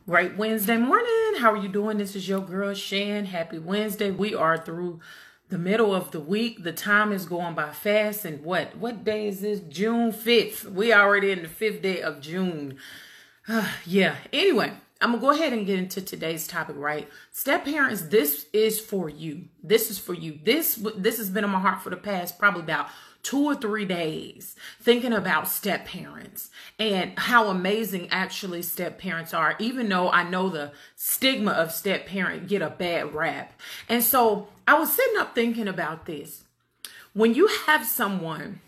Great Wednesday morning. How are you doing? This is your girl Shan. Happy Wednesday. We are through the middle of the week. The time is going by fast. And what day is this? June 5th. We already in the 5th day of June. Yeah. Anyway, I'm going to go ahead and get into today's topic, right? Step parents, this is for you. This is for you. This has been on my heart for the past probably about 2 or 3 days, thinking about step parents and how amazing actually step parents are, even though I know the stigma of step parent get a bad rap. And so I was sitting up thinking about this. When you have someone,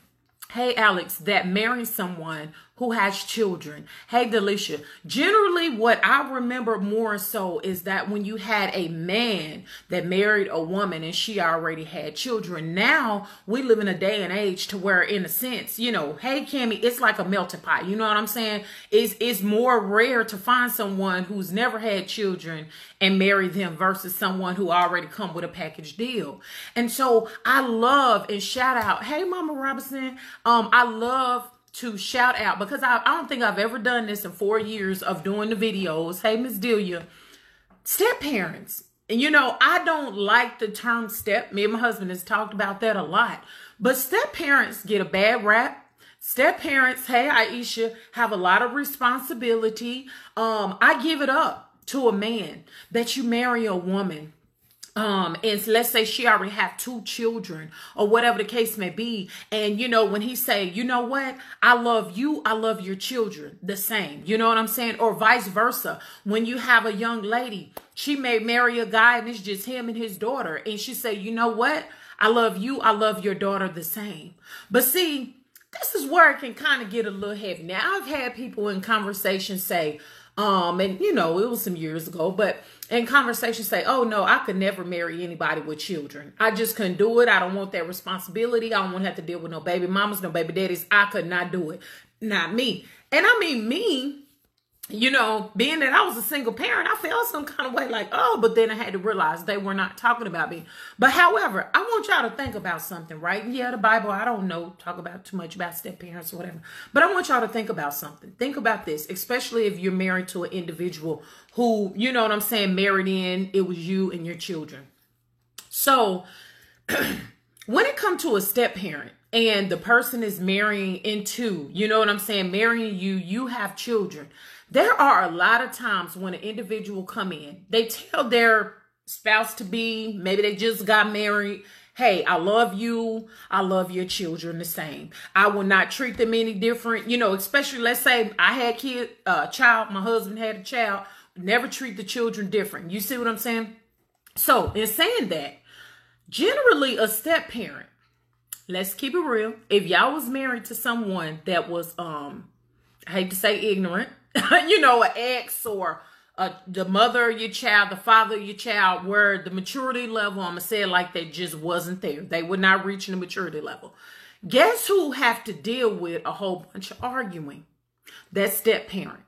hey, Alex, that marries someone who has children. Hey, Delisha, generally what I remember more so is that when you had a man that married a woman and she already had children. Now we live in a day and age to where, in a sense, you know, hey, Cammie, it's like a melting pot. You know what I'm saying? It's more rare to find someone who's never had children and marry them versus someone who already come with a package deal. And so I love and shout out, hey, Mama Robinson, I love to shout out, because I don't think I've ever done this in 4 years of doing the videos. Hey, Miss Delia, step parents. And you know, I don't like the term step. Me and my husband has talked about that a lot. But step parents get a bad rap. Step parents, hey, Aisha, have a lot of responsibility. I give it up to a man that you marry a woman. And let's say she already have 2 children or whatever the case may be. And, you know, when he say, you know what, I love you, I love your children the same. You know what I'm saying? Or vice versa. When you have a young lady, she may marry a guy and it's just him and his daughter. And she say, you know what, I love you, I love your daughter the same. But see, this is where it can kind of get a little heavy. Now, I've had people in conversation say, and you know, it was some years ago, but in conversation say, oh no, I could never marry anybody with children. I just couldn't do it. I don't want that responsibility. I don't want to have to deal with no baby mamas, no baby daddies. I could not do it. Not me. And I mean, me, you know, being that I was a single parent, I felt some kind of way like, oh, but then I had to realize they were not talking about me. But however, I want y'all to think about something, right? Yeah, the Bible, I don't know, talk about too much about step parents or whatever. But I want y'all to think about something. Think about this, especially if you're married to an individual who, you know what I'm saying, married in, it was you and your children. So when it comes to a step parent, and the person is marrying into, you know what I'm saying, marrying you, you have children. There are a lot of times when an individual come in, they tell their spouse to be, maybe they just got married, hey, I love you, I love your children the same. I will not treat them any different, you know, especially let's say I had child, my husband had a child, never treat the children different. You see what I'm saying? So in saying that, generally a step parent, let's keep it real. If y'all was married to someone that was, I hate to say ignorant, you know, an ex or the mother of your child, the father of your child, where the maturity level, I'm going to say it like that, just wasn't there. They were not reaching the maturity level. Guess who have to deal with a whole bunch of arguing? That step parent.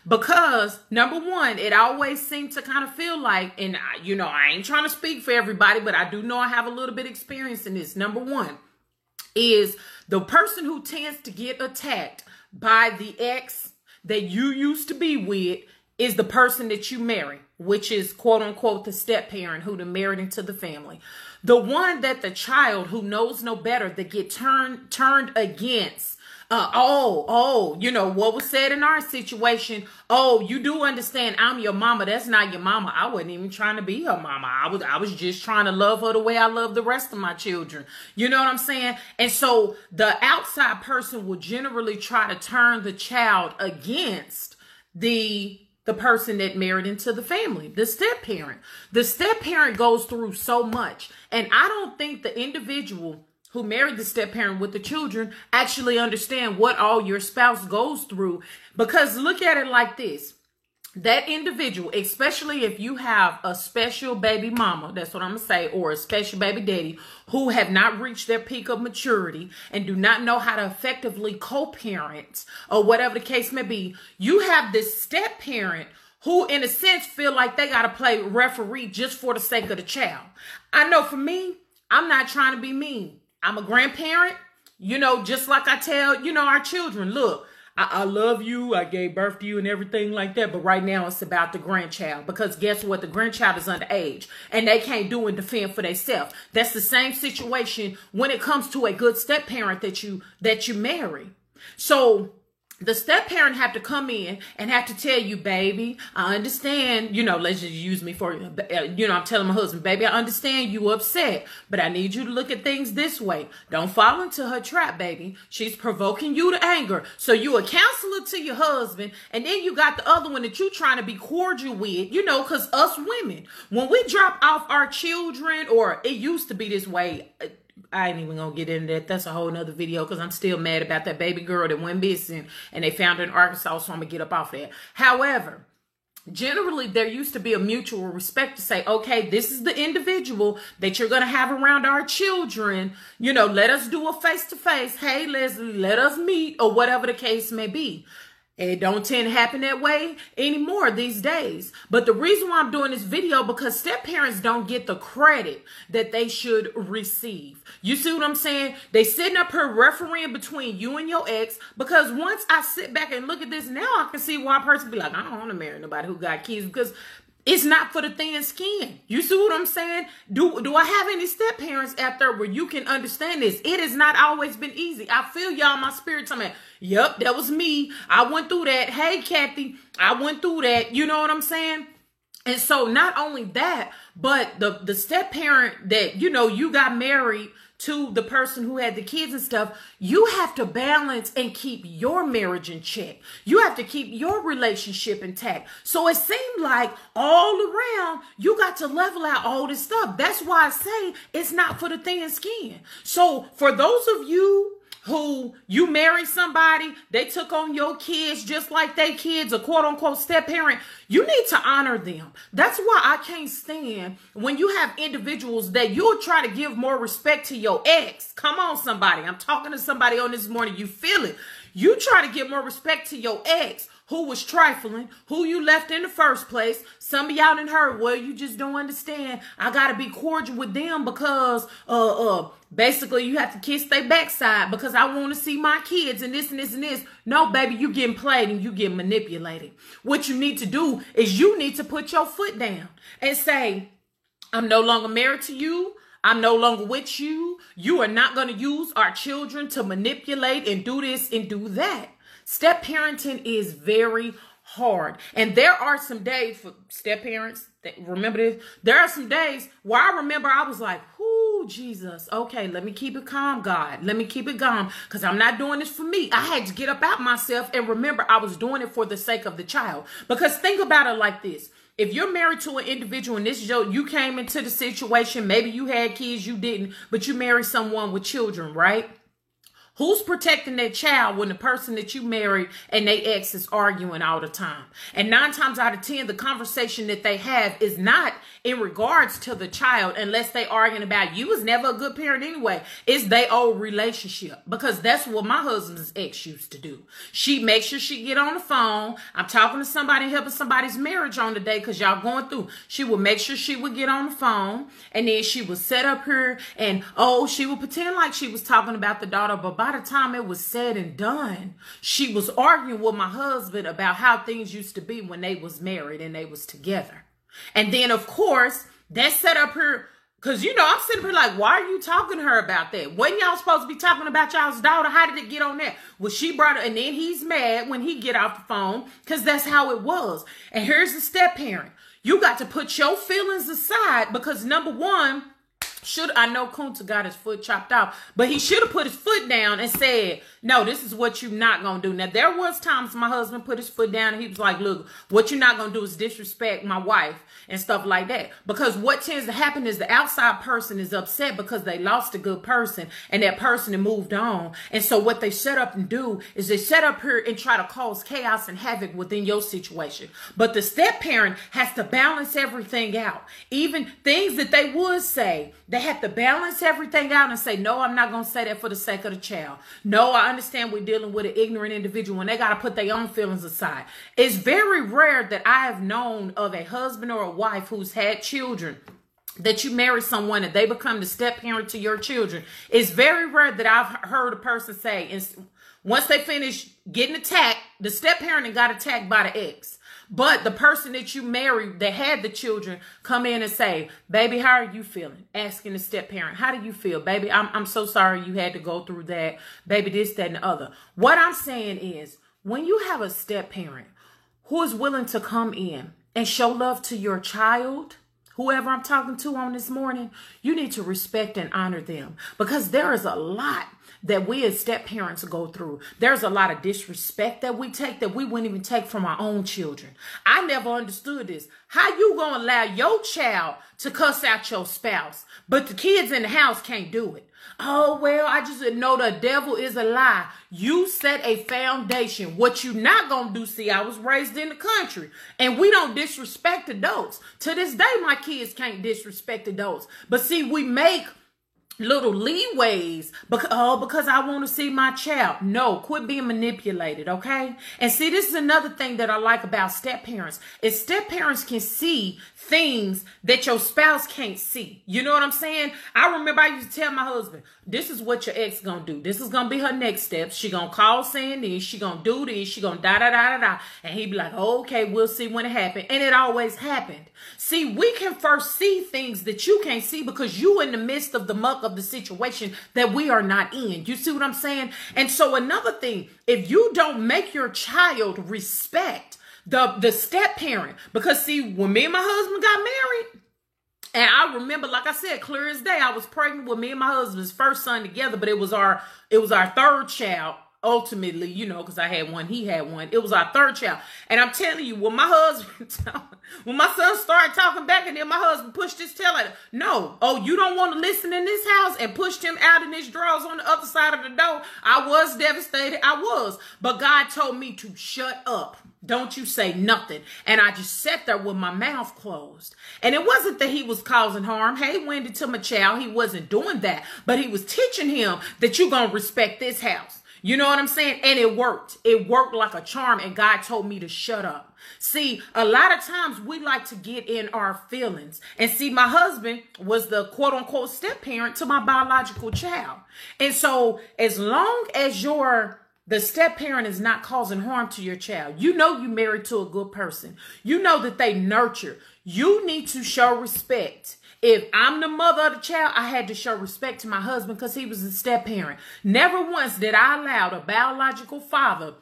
Because number one, it always seemed to kind of feel like, and you know, I ain't trying to speak for everybody, but I do know I have a little bit of experience in this. Number one is the person who tends to get attacked by the ex that you used to be with is the person that you marry, which is quote unquote the step parent who done married into the family. The one that the child who knows no better that get turned against. You know, what was said in our situation. Oh, you do understand I'm your mama. That's not your mama. I wasn't even trying to be her mama. I was just trying to love her the way I love the rest of my children. You know what I'm saying? And so the outside person will generally try to turn the child against the person that married into the family, the step parent. The step parent goes through so much. And I don't think the individual who married the step parent with the children actually understand what all your spouse goes through. Because look at it like this. That individual, especially if you have a special baby mama, that's what I'm going to say, or a special baby daddy who have not reached their peak of maturity and do not know how to effectively co-parent or whatever the case may be, you have this step parent who in a sense feel like they got to play referee just for the sake of the child. I know for me, I'm not trying to be mean. I'm a grandparent, you know, just like I tell, you know, our children, look, I love you. I gave birth to you and everything like that. But right now it's about the grandchild, because guess what? The grandchild is underage and they can't do and defend for themselves. That's the same situation when it comes to a good step parent that you marry. So the step parent have to come in and have to tell you, baby, I understand, let's just use me for, I'm telling my husband, baby, I understand you upset, but I need you to look at things this way. Don't fall into her trap, baby. She's provoking you to anger. So you a counselor to your husband, and then you got the other one that you trying to be cordial with, because us women, when we drop off our children, or it used to be this way, I ain't even gonna get into that. That's a whole nother video, because I'm still mad about that baby girl that went missing and they found her in Arkansas, so I'm gonna get up off that. However, generally there used to be a mutual respect to say, okay, this is the individual that you're gonna have around our children. Let us do a face-to-face. Hey, Leslie, let us meet, or whatever the case may be. It don't tend to happen that way anymore these days. But the reason why I'm doing this video, because step parents don't get the credit that they should receive. You see what I'm saying? They sitting up here refereeing between you and your ex, because once I sit back and look at this now, I can see why a person be like, I don't want to marry nobody who got kids, because it's not for the thin skin. You see what I'm saying? Do I have any step parents out there where you can understand this? It has not always been easy. I feel y'all, my spirit telling me, yep, that was me. I went through that. Hey, Kathy, I went through that. You know what I'm saying? And so not only that, but the step parent that, you got married to the person who had the kids and stuff, you have to balance and keep your marriage in check. You have to keep your relationship intact. So it seemed like all around, you got to level out all this stuff. That's why I say it's not for the thin skin. So for those of you who you married somebody, they took on your kids just like they kids, a quote unquote step parent, you need to honor them. That's why I can't stand when you have individuals that you'll try to give more respect to your ex. Come on, somebody. I'm talking to somebody on this morning. You feel it. You try to give more respect to your ex who was trifling, who you left in the first place. Some of y'all done heard, well, you just don't understand. I got to be cordial with them because, basically you have to kiss their backside because I want to see my kids and this and this and this. No, baby, you getting played and you getting manipulated. What you need to do is you need to put your foot down and say, I'm no longer married to you. I'm no longer with you. You are not going to use our children to manipulate and do this and do that. Step parenting is very hard. And there are some days for step parents that remember this. There are some days where I remember I was like, "Ooh, Jesus. Okay, let me keep it calm, God. Let me keep it calm because I'm not doing this for me." I had to get up out myself and remember I was doing it for the sake of the child. Because think about it like this. If you're married to an individual and this is you came into the situation, maybe you had kids, you didn't, but you married someone with children, right? Who's protecting that child when the person that you married and they ex is arguing all the time? And 9 times out of 10, the conversation that they have is not in regards to the child unless they arguing about you was never a good parent anyway. It's their old relationship because that's what my husband's ex used to do. She makes sure she get on the phone. I'm talking to somebody helping somebody's marriage on today because y'all going through. She would make sure she would get on the phone and then she would set up her and she would pretend like she was talking about the daughter, but by the time it was said and done, she was arguing with my husband about how things used to be when they was married and they was together. And then, of course, that set up her, because, I'm sitting here like, why are you talking to her about that? Wasn't y'all supposed to be talking about y'all's daughter? How did it get on that? Well, she brought her, and then he's mad when he get off the phone because that's how it was. And here's the step parent. You got to put your feelings aside because, number one, I know Kunta got his foot chopped off, but he should have put his foot down and said, no, this is what you're not going to do. Now, there was times my husband put his foot down and he was like, look, what you're not going to do is disrespect my wife and stuff like that. Because what tends to happen is the outside person is upset because they lost a good person and that person had moved on. And so what they set up and do is they set up here and try to cause chaos and havoc within your situation. But the step parent has to balance everything out. Even things that they would say, they have to balance everything out and say, no, I'm not going to say that for the sake of the child. No, I understand we're dealing with an ignorant individual and they got to put their own feelings aside. It's very rare that I have known of a husband or a wife who's had children that you marry someone and they become the step parent to your children. It's very rare that I've heard a person say, Once they finish getting attacked, the step parent got attacked by the ex. But the person that you married that had the children come in and say, baby, how are you feeling? Asking the step parent, how do you feel? Baby, I'm so sorry you had to go through that. Baby, this, that, and the other. What I'm saying is, when you have a step parent who is willing to come in and show love to your child, whoever I'm talking to on this morning, you need to respect and honor them, because there is a lot that we as step parents go through. There's a lot of disrespect that we take that we wouldn't even take from our own children. I never understood this. How you gonna allow your child to cuss out your spouse, but the kids in the house can't do it? Oh, well, I just know the devil is a lie. You set a foundation. What you not gonna do, see, I was raised in the country and we don't disrespect adults. To this day, my kids can't disrespect adults. But see, we make little leeways because I want to see my child. No, quit being manipulated, okay? And see, this is another thing that I like about step parents is step parents can see things that your spouse can't see. You know what I'm saying? I remember I used to tell my husband, this is what your ex gonna do. This is gonna be her next step. She gonna call saying this. She gonna do this. She gonna da-da-da-da-da. And he'd be like, oh, okay, we'll see when it happened. And it always happened. See, we can first see things that you can't see because you in the midst of the muck of the situation that we are not in. You see what I'm saying? And so another thing, if you don't make your child respect the step parent, because see, when me and my husband got married, and I remember, like I said, clear as day, I was pregnant with me and my husband's first son together, but it was our third child. Ultimately, you know, because I had one, he had one. It was our third child. And I'm telling you, when my son started talking back and then my husband pushed his tail at him, no, oh, you don't want to listen in this house, and pushed him out in his drawers on the other side of the door. I was devastated. I was. But God told me to shut up. Don't you say nothing. And I just sat there with my mouth closed. And it wasn't that he was causing harm. Hey, Wendy, to my child, he wasn't doing that. But he was teaching him that you're going to respect this house. You know what I'm saying? And it worked. It worked like a charm. And God told me to shut up. See, a lot of times we like to get in our feelings. And see, my husband was the quote unquote step parent to my biological child. And so as long as the step parent is not causing harm to your child, you know you married to a good person. You know that they nurture. You need to show respect. If I'm the mother of the child, I had to show respect to my husband because he was a step parent. Never once did I allow a biological father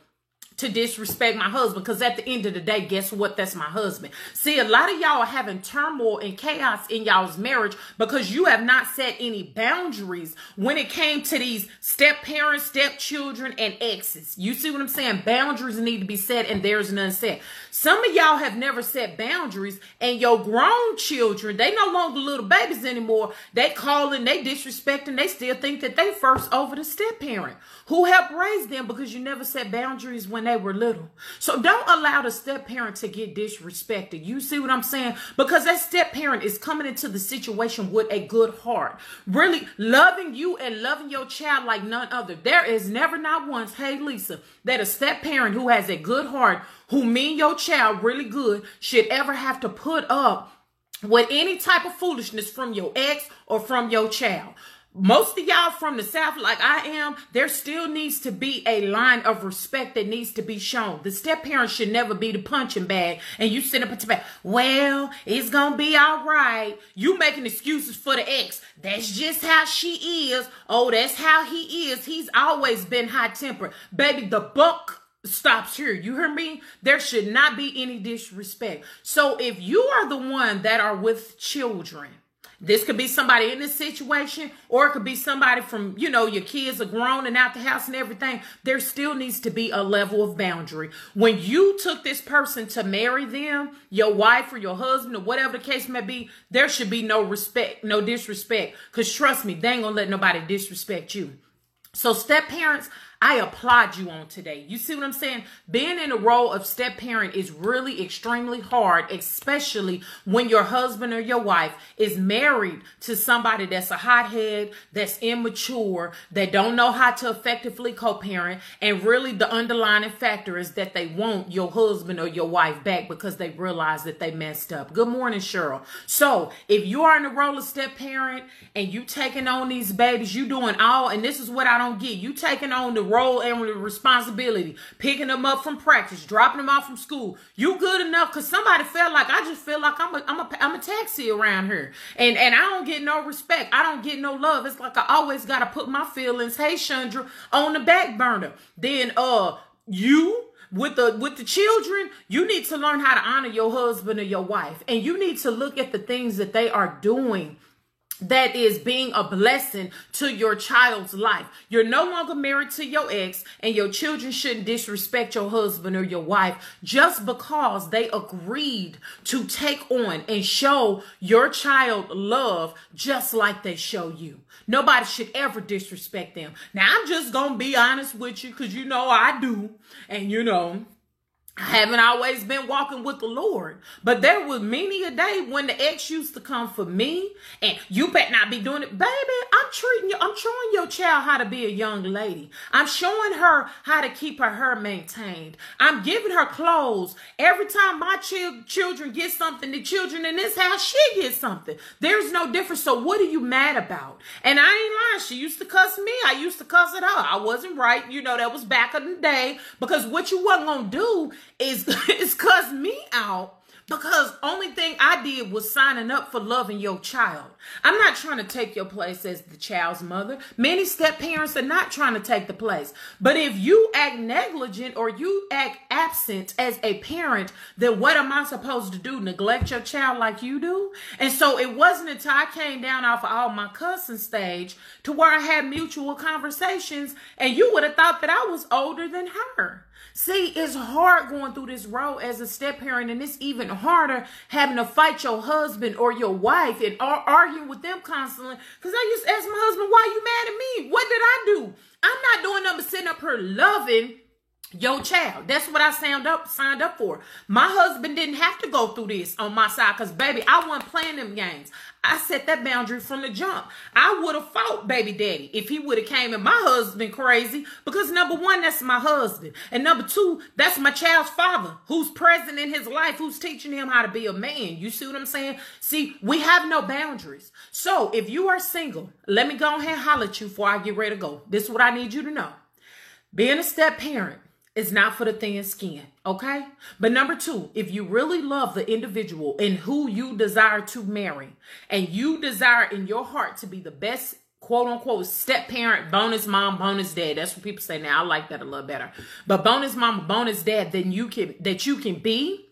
to disrespect my husband, because at the end of the day, guess what? That's my husband. See, a lot of y'all are having turmoil and chaos in y'all's marriage because you have not set any boundaries when it came to these step parents, step children, and exes. You see what I'm saying? Boundaries need to be set, and there's none set. Some of y'all have never set boundaries, and your grown children, they no longer little babies anymore. They calling, they disrespecting, they still think that they first over the step parent who helped raise them because you never set boundaries when they were little. So don't allow the step parent to get disrespected. You see what I'm saying? Because that step parent is coming into the situation with a good heart, really loving you and loving your child like none other. There is never not once, hey Lisa, that a step parent who has a good heart, who mean your child really good, should ever have to put up with any type of foolishness from your ex or from your child. Most of y'all from the South, like I am, there still needs to be a line of respect that needs to be shown. The step parent should never be the punching bag and you sit up at the back, well, it's going to be all right. You making excuses for the ex. That's just how she is. Oh, that's how he is. He's always been high-tempered. Baby, the buck stops here. You hear me? There should not be any disrespect. So if you are the one that are with children, this could be somebody in this situation, or it could be somebody from, you know, your kids are grown and out the house and everything. There still needs to be a level of boundary. When you took this person to marry them, your wife or your husband or whatever the case may be, there should be no respect, no disrespect. Because trust me, they ain't gonna let nobody disrespect you. So step parents, I applaud you on today. You see what I'm saying? Being in the role of step parent is really extremely hard, especially when your husband or your wife is married to somebody that's a hothead, that's immature, that don't know how to effectively co-parent. And really the underlying factor is that they want your husband or your wife back because they realize that they messed up. Good morning, Cheryl. So if you are in the role of step parent and you taking on these babies, you doing all, and this is what I don't get. You taking on the role and the responsibility, picking them up from practice, dropping them off from school. You good enough? Because somebody felt like, I just feel like I'm a taxi around here. And I don't get no respect. I don't get no love. It's like I always got to put my feelings, hey, Chandra, on the back burner. Then, you... With the children, you need to learn how to honor your husband or your wife. And you need to look at the things that they are doing that is being a blessing to your child's life. You're no longer married to your ex, and your children shouldn't disrespect your husband or your wife just because they agreed to take on and show your child love just like they show you. Nobody should ever disrespect them. Now, I'm just going to be honest with you because you know I do. And you know, I haven't always been walking with the Lord, but there was many a day when the ex used to come for me, and you better not be doing it. Baby, I'm showing your child how to be a young lady. I'm showing her how to keep her hair maintained. I'm giving her clothes. Every time my children get something, the children in this house, she gets something. There's no difference. So what are you mad about? And I ain't lying. She used to cuss me. I used to cuss at her. I wasn't right. You know, that was back in the day, because what you wasn't going to do is cuss me out, because only thing I did was signing up for loving your child. I'm not trying to take your place as the child's mother. Many step parents are not trying to take the place. But if you act negligent or you act absent as a parent, then what am I supposed to do? Neglect your child like you do? And so it wasn't until I came down off of all my cussing stage to where I had mutual conversations, and you would have thought that I was older than her. See, it's hard going through this road as a step parent, and it's even harder having to fight your husband or your wife and arguing with them constantly. Because I used to ask my husband, why you mad at me? What did I do? I'm not doing nothing but sitting up here loving your child. That's what I signed up for. My husband didn't have to go through this on my side, because, baby, I wasn't playing them games. I set that boundary from the jump. I would have fought baby daddy if he would have came at my husband crazy, because number one, that's my husband. And number two, that's my child's father, who's present in his life, who's teaching him how to be a man. You see what I'm saying? See, we have no boundaries. So if you are single, let me go ahead and holler at you before I get ready to go. This is what I need you to know. Being a step parent is not for the thin skin, okay? But number two, if you really love the individual and who you desire to marry, and you desire in your heart to be the best, quote unquote, step parent, bonus mom, bonus dad. That's what people say now. I like that a little better. But bonus mom, bonus dad, then you can be.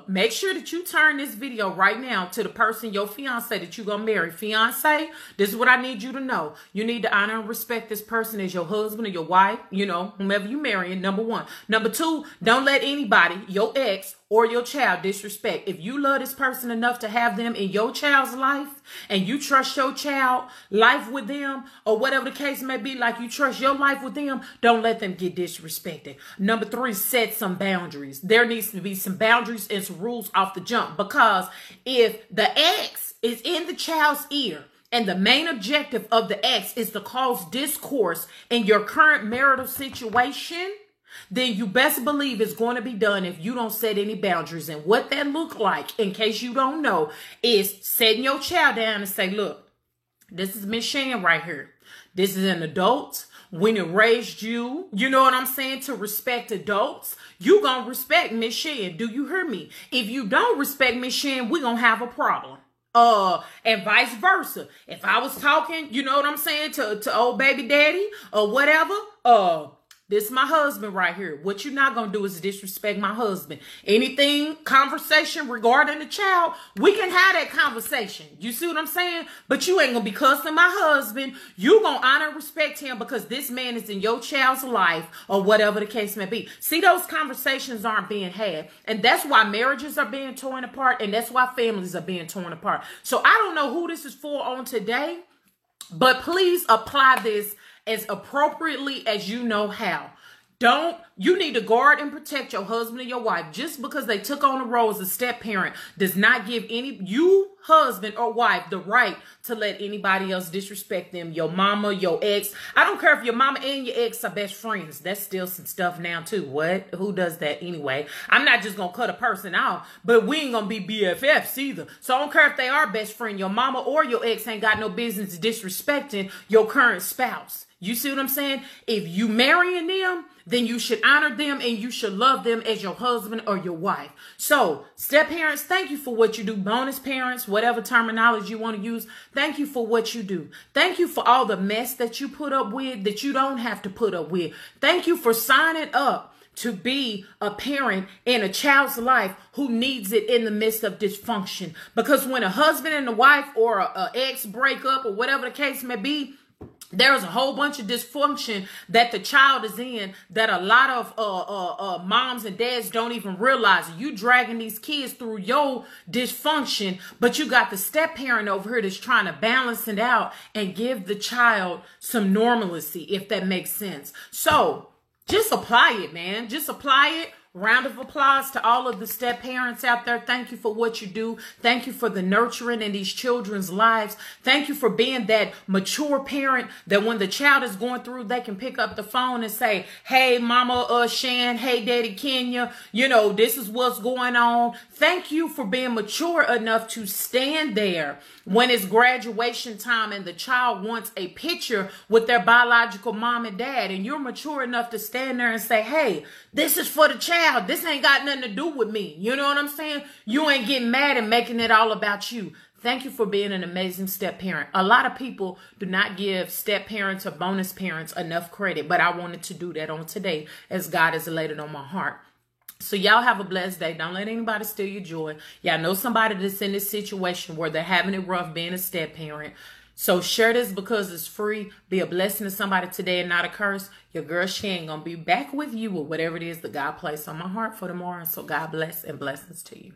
Make sure that you turn this video right now to the person, your fiance, that you're gonna marry. Fiance, this is what I need you to know. You need to honor and respect this person as your husband or your wife, you know, whomever you marrying, number one. Number two, don't let anybody, your ex or your child, disrespect. If you love this person enough to have them in your child's life, and you trust your child life with them, or whatever the case may be, like you trust your life with them, don't let them get disrespected. Number three, set some boundaries. There needs to be some boundaries and some rules off the jump, because if the ex is in the child's ear, and the main objective of the ex is to cause discourse in your current marital situation, then you best believe it's going to be done if you don't set any boundaries. And what that look like, in case you don't know, is setting your child down and say, look, this is Miss Shan right here. This is an adult. When it raised you, you know what I'm saying, to respect adults, you gonna respect Miss Shan. Do you hear me? If you don't respect Miss Shan, we gonna have a problem. And vice versa. If I was talking, you know what I'm saying, to old baby daddy or whatever, this is my husband right here. What you're not going to do is disrespect my husband. Anything, conversation regarding the child, we can have that conversation. You see what I'm saying? But you ain't going to be cussing my husband. You going to honor and respect him because this man is in your child's life, or whatever the case may be. See, those conversations aren't being had. And that's why marriages are being torn apart. And that's why families are being torn apart. So I don't know who this is for on today, but please apply this as appropriately as you know how. You need to guard and protect your husband and your wife. Just because they took on the role as a step parent does not give you, husband or wife, the right to let anybody else disrespect them. Your mama, your ex. I don't care if your mama and your ex are best friends. That's still some stuff now too. What? Who does that anyway? I'm not just going to cut a person out, but we ain't going to be BFFs either. So I don't care if they are best friend. Your mama or your ex ain't got no business disrespecting your current spouse. You see what I'm saying? If you marrying them, then you should honor them and you should love them as your husband or your wife. So, step parents, thank you for what you do. Bonus parents, whatever terminology you want to use, thank you for what you do. Thank you for all the mess that you put up with that you don't have to put up with. Thank you for signing up to be a parent in a child's life who needs it in the midst of dysfunction. Because when a husband and a wife or a ex break up or whatever the case may be, there's a whole bunch of dysfunction that the child is in that a lot of moms and dads don't even realize. You dragging these kids through your dysfunction, but you got the step parent over here that's trying to balance it out and give the child some normalcy, if that makes sense. So just apply it, man. Just apply it. Round of applause to all of the step parents out there. Thank you for what you do. Thank you for the nurturing in these children's lives. Thank you for being that mature parent that when the child is going through, they can pick up the phone and say, hey, Mama Shan, hey, Daddy Kenya, you know, this is what's going on. Thank you for being mature enough to stand there when it's graduation time and the child wants a picture with their biological mom and dad. And you're mature enough to stand there and say, hey, this is for the child. This ain't got nothing to do with me. You know what I'm saying? You ain't getting mad and making it all about you. Thank you for being an amazing step parent. A lot of people do not give step parents or bonus parents enough credit, but I wanted to do that on today as God has laid it on my heart. So y'all have a blessed day. Don't let anybody steal your joy. Y'all know somebody that's in this situation where they're having it rough being a step parent. So share this because it's free. Be a blessing to somebody today and not a curse. Your girl Shan gonna be back with you with whatever it is that God placed on my heart for tomorrow. So God bless and blessings to you.